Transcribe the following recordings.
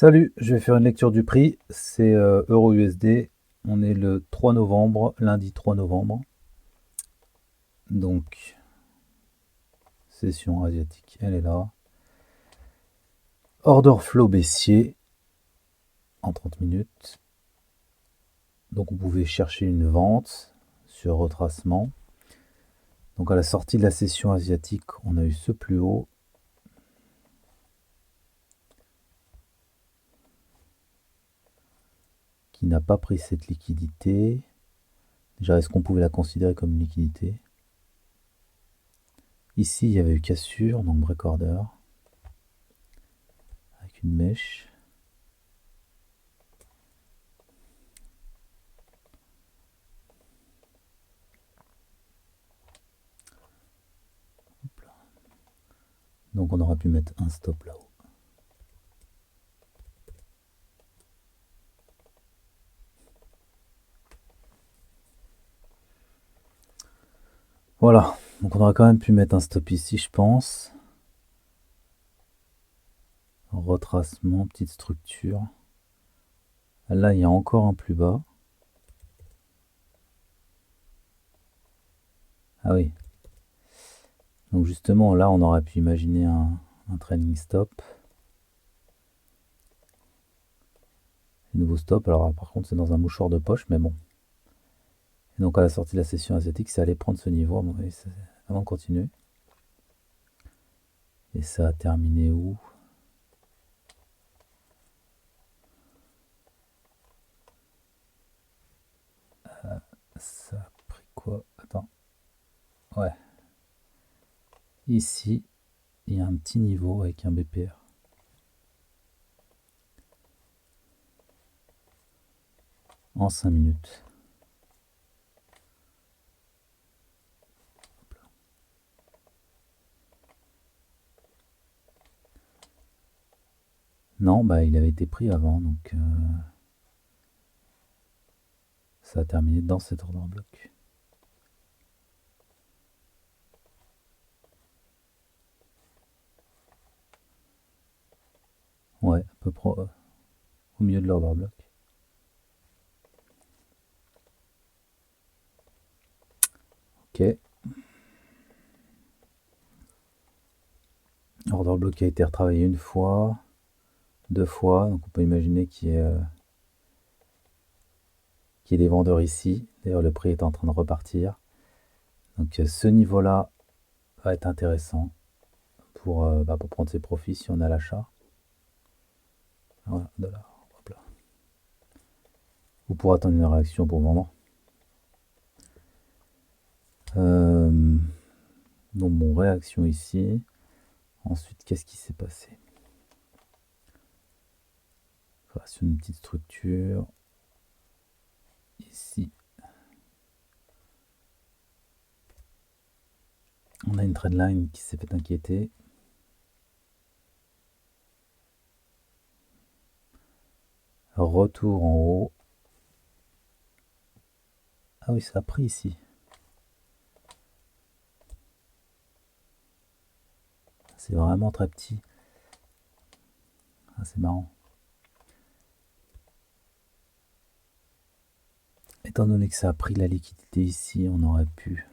Salut, je vais faire une lecture du prix. C'est Euro USD. On est le 3 novembre, lundi 3 novembre. Donc, session asiatique, elle est là. Order flow baissier en 30 minutes. Donc, vous pouvez chercher une vente sur retracement. Donc, à la sortie de la session asiatique, on a eu ce plus haut. Qui n'a pas pris cette liquidité. Déjà, est-ce qu'on pouvait la considérer comme une liquidité? Ici, il y avait eu cassure, donc break order. Avec une mèche. Donc on aurait pu mettre un stop là-haut. Voilà, donc on aurait quand même pu mettre un stop ici, je pense. Retracement, petite structure. Là, il y a encore un plus bas. Ah oui. Donc justement, là, on aurait pu imaginer un trailing stop. Nouveau stop. Alors par contre, c'est dans un mouchoir de poche, mais bon. Et donc à la sortie de la session asiatique, ça allait prendre ce niveau avant de continuer. Et ça a terminé où? Ça a pris quoi? Attends. Ouais. Ici, il y a un petit niveau avec un BPR. En 5 minutes. Non, bah il avait été pris avant, donc ça a terminé dans cet ordre bloc. Ouais, à peu près au milieu de l'ordre bloc. Ok. Order bloc a été retravaillé une fois, deux fois, donc on peut imaginer qu'il y ait des vendeurs ici. D'ailleurs, le prix est en train de repartir. Donc ce niveau-là va être intéressant pour prendre ses profits si on a l'achat. Voilà, dollar. Hop là. Ou pour attendre une réaction pour vendre. Donc bon, réaction ici. Ensuite, qu'est-ce qui s'est passé? Création d'une petite structure. Ici. On a une trendline qui s'est fait inquiéter. Retour en haut. Ah oui, ça a pris ici. C'est vraiment très petit. Ah, c'est marrant. Étant donné que ça a pris la liquidité ici, on aurait pu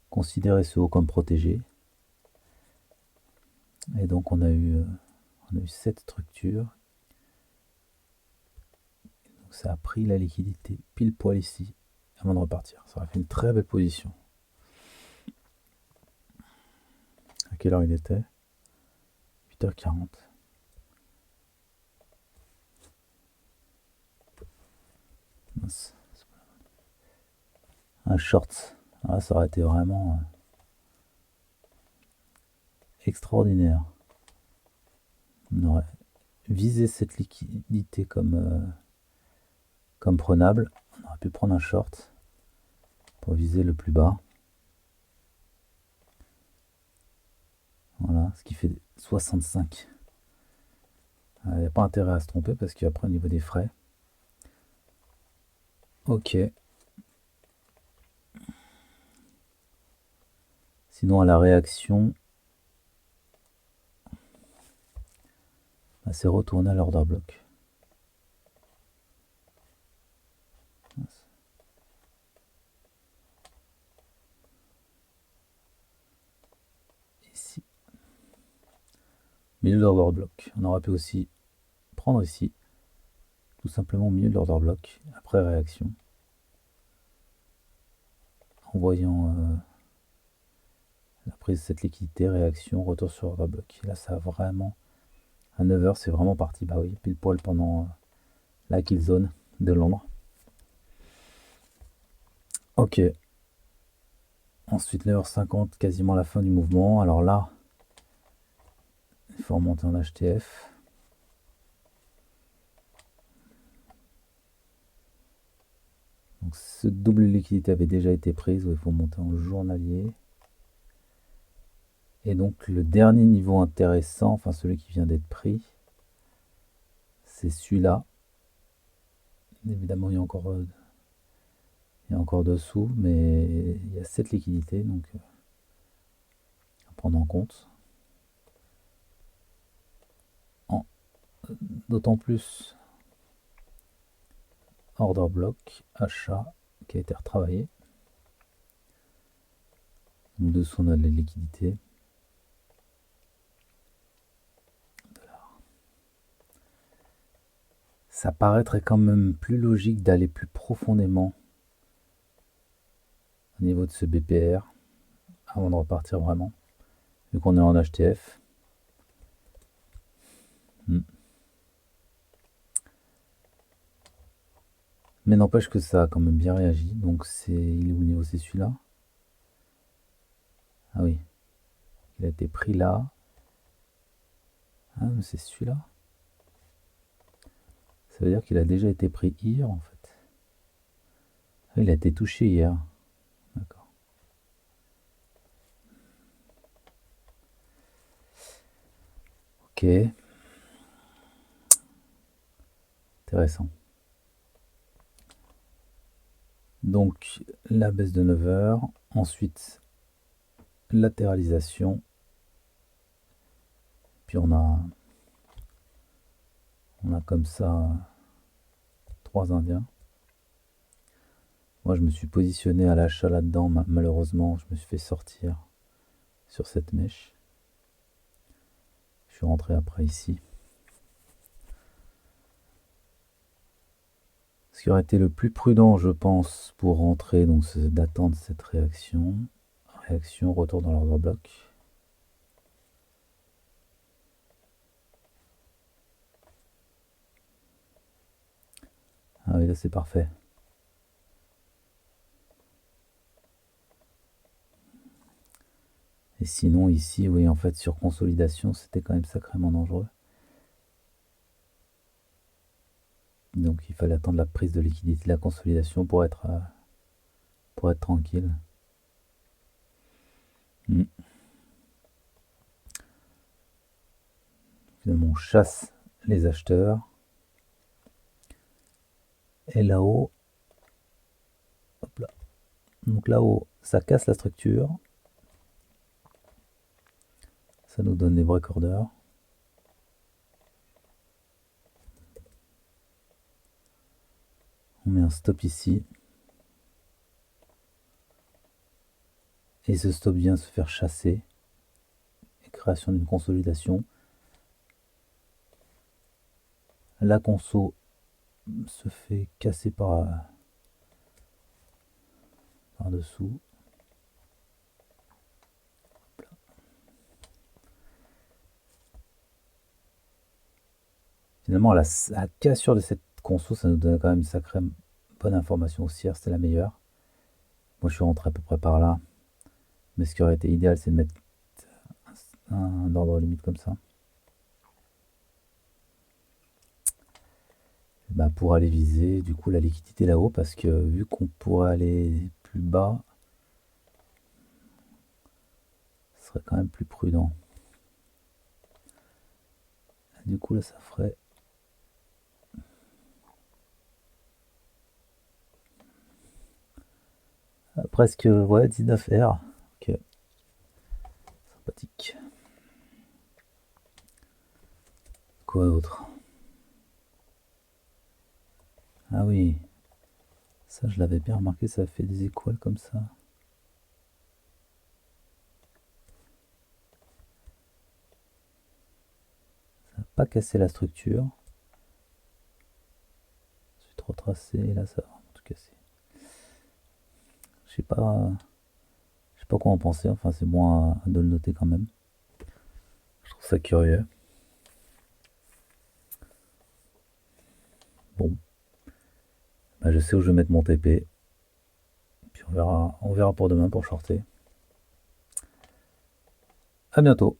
considérer ce haut comme protégé. Et donc on a eu cette structure. Donc ça a pris la liquidité pile poil ici avant de repartir. Ça aurait fait une très belle position. À quelle heure il était? 8h40. Mince. Un short. Ah, ça aurait été vraiment extraordinaire. On aurait visé cette liquidité comme prenable. On aurait pu prendre un short pour viser le plus bas. Voilà, ce qui fait 65. Il n'y a pas intérêt à se tromper parce qu'après au niveau des frais. Ok. Sinon à la réaction, c'est retourner à l'order block. Ici. Milieu de l'order block. On aurait pu aussi prendre ici. Tout simplement au milieu de l'order block. Après réaction. En voyant la prise de cette liquidité, réaction, retour sur order block. Et là, ça a vraiment... À 9h, c'est vraiment parti. Bah oui, pile poil pendant la kill zone de Londres. Ok. Ensuite, 9h50, quasiment la fin du mouvement. Alors là, il faut remonter en HTF. Donc, ce double liquidité avait déjà été prise. Il faut monter en journalier. Et donc, le dernier niveau intéressant, enfin celui qui vient d'être pris, c'est celui-là. Évidemment, il y a encore dessous, mais il y a cette liquidité, donc à prendre en compte. D'autant plus order block, achat qui a été retravaillé. Donc dessous on a les liquidités. Ça paraîtrait quand même plus logique d'aller plus profondément au niveau de ce BPR avant de repartir vraiment, vu qu'on est en HTF. Mais n'empêche que ça a quand même bien réagi. Donc il est où le niveau? C'est celui-là. Ah oui. Il a été pris là. Ah mais c'est celui-là. Ça veut dire qu'il a déjà été pris hier en fait. Ah, il a été touché hier. D'accord. Ok. Intéressant. Donc la baisse de 9h. Ensuite latéralisation. Puis on a comme ça 3 indiens. Moi je me suis positionné à l'achat là-dedans. Malheureusement je me suis fait sortir sur cette mèche. Je suis rentré après ici. Ce qui aurait été le plus prudent, je pense, pour rentrer, donc c'est d'attendre cette réaction. Réaction, retour dans l'order block. Ah oui, là c'est parfait. Et sinon ici, oui, en fait, sur consolidation, c'était quand même sacrément dangereux. Donc il fallait attendre la prise de liquidité de la consolidation pour être tranquille. Finalement, on chasse les acheteurs. Et là-haut, hop là. Donc là-haut, ça casse la structure. Ça nous donne des break orders. On met un stop ici. Et ce stop vient se faire chasser. Et création d'une consolidation. La conso se fait casser par dessous. Finalement, la cassure de cette conso, ça nous donne quand même une sacrée bonne information haussière. C'était la meilleure. Moi, je suis rentré à peu près par là. Mais ce qui aurait été idéal, c'est de mettre un ordre limite comme ça. Bah, pour aller viser du coup la liquidité là-haut, parce que vu qu'on pourrait aller plus bas, ce serait quand même plus prudent. Du coup là ça ferait presque 19 R. Ok, sympathique. Quoi d'autre? Ah oui, ça je l'avais bien remarqué, ça fait des étoiles comme ça. Ça n'a pas cassé la structure. C'est trop tracé, et là ça va vraiment tout casser. Je sais pas, je sais pas quoi en penser, enfin c'est bon de le noter quand même. Je trouve ça curieux. Bon, bah, je sais où je vais mettre mon TP. Puis on verra pour demain pour shorter. À bientôt.